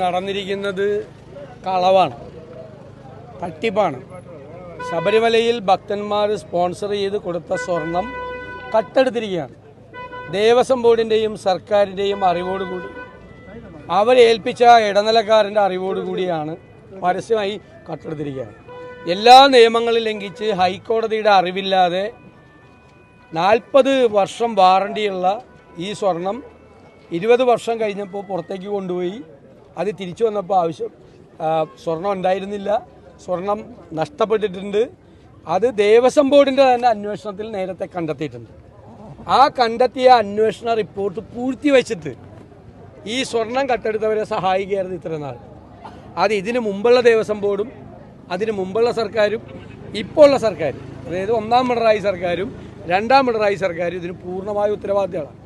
നടന്നിരിക്കുന്നത് കളവാണ്, തട്ടിപ്പാണ്. ശബരിമലയിൽ ഭക്തന്മാർ സ്പോൺസർ ചെയ്ത് കൊടുത്ത സ്വർണം കട്ടെടുത്തിരിക്കുകയാണ്. ദേവസ്വം ബോർഡിൻ്റെയും സർക്കാരിൻ്റെയും അറിവോടുകൂടി അവരേൽപ്പിച്ച ഇടനിലക്കാരൻ്റെ അറിവോടുകൂടിയാണ് പരസ്യമായി കട്ടെടുത്തിരിക്കുകയാണ്. എല്ലാ നിയമങ്ങളും ലംഘിച്ച് ഹൈക്കോടതിയുടെ അറിവില്ലാതെ 40 വർഷം വാറണ്ടിയുള്ള ഈ സ്വർണം 20 വർഷം കഴിഞ്ഞപ്പോൾ പുറത്തേക്ക് കൊണ്ടുപോയി. അത് തിരിച്ചു വന്നപ്പോൾ സ്വർണം ഉണ്ടായിരുന്നില്ല, സ്വർണം നഷ്ടപ്പെട്ടിട്ടുണ്ട്. അത് ദേവസ്വം ബോർഡിൻ്റെ തന്നെ അന്വേഷണത്തിൽ നേരത്തെ കണ്ടെത്തിയിട്ടുണ്ട്. ആ കണ്ടെത്തിയ അന്വേഷണ റിപ്പോർട്ട് പൂഴ്ത്തിവെച്ചിട്ട് ഈ സ്വർണം കട്ടെടുത്തവരെ സഹായിക്കുകയായിരുന്നു ഇത്രയും നാൾ. അത് ഇതിന് മുമ്പുള്ള ദേവസ്വം ബോർഡും അതിന് മുമ്പുള്ള സർക്കാരും ഇപ്പോൾ ഉള്ള സർക്കാരും, അതായത് 1ാം പിണറായി സർക്കാരും 2ാം പിണറായി സർക്കാരും ഇതിന് പൂർണ്ണമായ ഉത്തരവാദിത്തമാണ്.